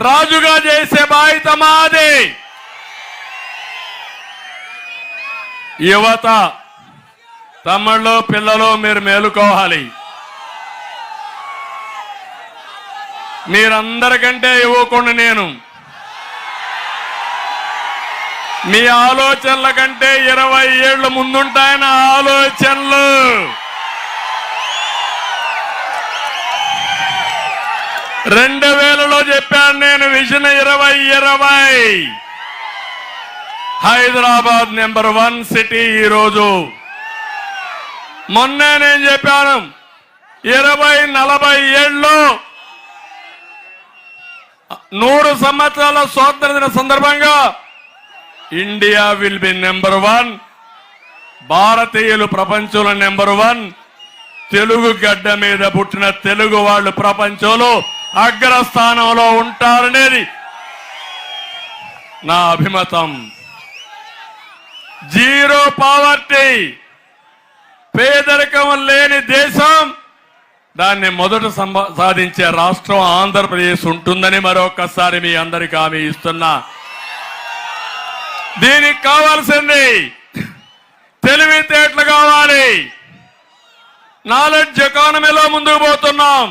రాజుగా చేసే బాధ్యత మాది. యువత, తమ్ముళ్ళు, పిల్లలు మీరు మేలుకోవాలి. మీరందరికంటే యువకుడిని నేను. మీ ఆలోచనల కంటే 20 ఏళ్లు ముందుంటాయన ఆలోచనలు. రెండు 2000లో చెప్పాను నేను విజన్ 2020. Hyderabad number 1 city. ఈరోజు మొన్నే నేను చెప్పాను 20-40 ఏళ్ళు 100 సంవత్సరాల స్వాతంత్ర దిన సందర్భంగా ఇండియా విల్ బి నెంబర్ 1. భారతీయులు ప్రపంచంలో నెంబర్ 1. తెలుగు గడ్డ మీద పుట్టిన తెలుగు వాళ్ళు ప్రపంచంలో అగ్రస్థానంలో ఉంటారనేది నా అభిమతం. జీరో పావర్టీ, పేదరికం లేని దేశం, దాన్ని మొదట సాధించే రాష్ట్రం ఆంధ్రప్రదేశ్ ఉంటుందని మరొకసారి మీ అందరికీ హామీ ఇస్తున్నా. దీనికి కావాల్సింది తెలివితేటలు కావాలి. నాలెడ్జ్ ఎకానమీలో ముందుకు పోతున్నాం.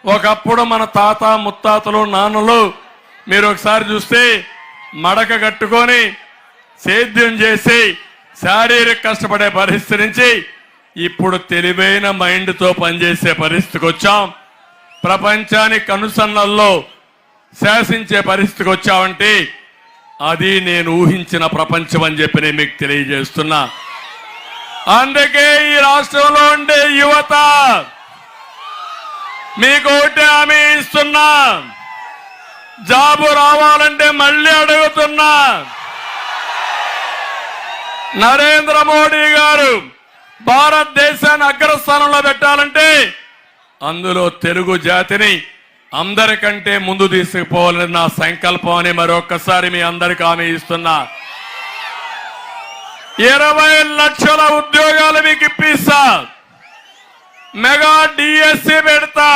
ఒకప్పుడు మన తాత ముత్తాతలు నాన్నలు మీరు ఒకసారి చూస్తే మడక కట్టుకొని సేద్యం చేసి శారీరక కష్టపడే పరిస్థితి నుంచి ఇప్పుడు తెలివైన మైండ్తో పనిచేసే పరిస్థితికి వచ్చాం. ప్రపంచానికి కనుసన్నల్లో శాసించే పరిస్థితికి వచ్చామంటే అది నేను ఊహించిన ప్రపంచం అని చెప్పి నేను మీకు తెలియజేస్తున్నా. అందుకే ఈ రాష్ట్రంలో ఉండే యువత మీకు ఒకటే హామీ ఇస్తున్నా. జాబు రావాలంటే మళ్ళీ అడుగుతున్నా. నరేంద్ర మోడీ గారు భారతదేశాన్ని అగ్రస్థానంలో పెట్టాలంటే అందులో తెలుగు జాతిని అందరికంటే ముందు తీసుకుపోవాలని నా సంకల్పం అని మరొకసారి మీ అందరికీ హామీ ఇస్తున్నా. 20 లక్షల ఉద్యోగాలు మీకు ఇప్పిస్తా. మెగా డిఎస్సి పెడతా.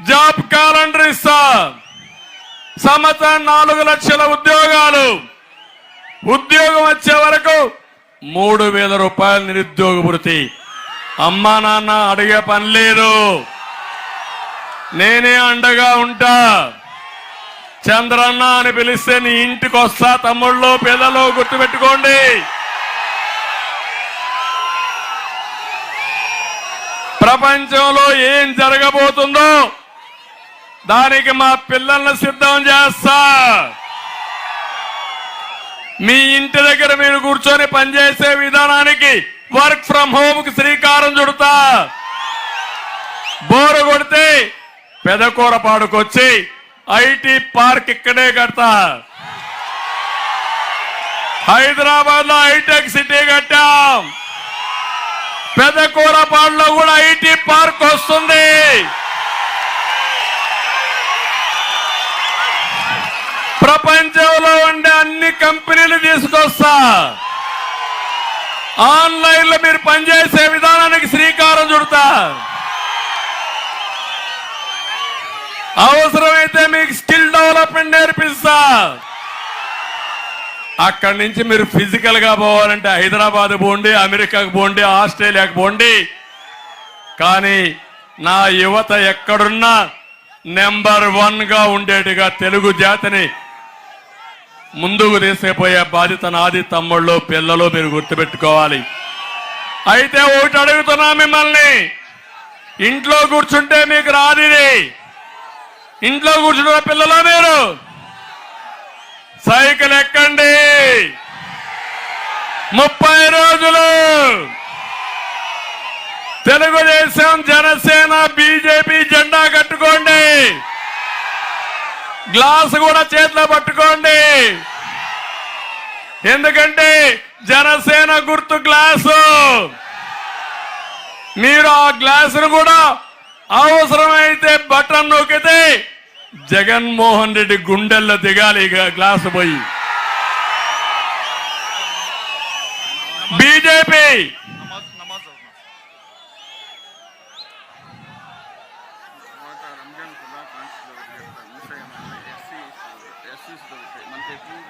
జాబ్ క్యాలెండర్ ఇస్తా. సంవత్సరం 4 లక్షల ఉద్యోగాలు. ఉద్యోగం వచ్చే వరకు 3000 రూపాయలు నిరుద్యోగ భృతి. అమ్మా నాన్న అడిగే పని లేదు, నేనే అండగా ఉంటా. చంద్రన్న అని పిలిస్తే నీ ఇంటికి వస్తా. తమ్ముళ్ళు, పిల్లలు గుర్తుపెట్టుకోండి. ప్రపంచంలో ఏం జరగబోతుందో దానికి మా పిల్లల్ని సిద్ధం చేస్తా. మీ ఇంటి దగ్గర మీరు కూర్చొని పనిచేసే విధానానికి వర్క్ ఫ్రం హోమ్ కి శ్రీకారం చుడతా. బోరు కొడితే పెదకూరపాడుకొచ్చి ఐటీ పార్క్ ఇక్కడే కడతా. హైదరాబాద్ లో హైటెక్ సిటీ కట్టాం. పెదకూరపాడులో కూడా ఐటీ పార్క్ వస్తుంది. ప్రపంచంలో ఉండే అన్ని కంపెనీలు తీసుకొస్తా. ఆన్లైన్ లో మీరు పనిచేసే విధానానికి శ్రీకారం చుడతా. అవసరమైతే మీకు స్కిల్ డెవలప్మెంట్ నేర్పిస్తా. అక్కడి నుంచి మీరు ఫిజికల్ గా పోవాలంటే హైదరాబాద్ పోండి, అమెరికాకు పోండి, ఆస్ట్రేలియాకు పోండి. కానీ నా యువత ఎక్కడున్నా నెంబర్ 1 గా ఉండేట్టుగా తెలుగు జాతిని ముందుకు తీసుకుపోయే బాధ్యత నాది. తమ్ముళ్ళు, పిల్లలు మీరు గుర్తుపెట్టుకోవాలి. అయితే ఒకటి అడుగుతున్నా మిమ్మల్ని, ఇంట్లో కూర్చుంటే మీకు రాదిది. ఇంట్లో కూర్చున్న పిల్లలు మీరు సైకిల్ ఎక్కండి. 30 రోజులు తెలుగుదేశం, జనసేన, బీజేపీ జెండా కట్టుకోండి. గ్లాసు కూడా చేతిలో పట్టుకోండి. ఎందుకంటే జనసేన గుర్తు గ్లాసు. మీరు ఆ గ్లాసును కూడా అవసరమైతే బటన్ నొక్కితే జగన్మోహన్ రెడ్డి గుండెల్లో దిగాలి. ఇక గ్లాసు పోయి బీజేపీ మన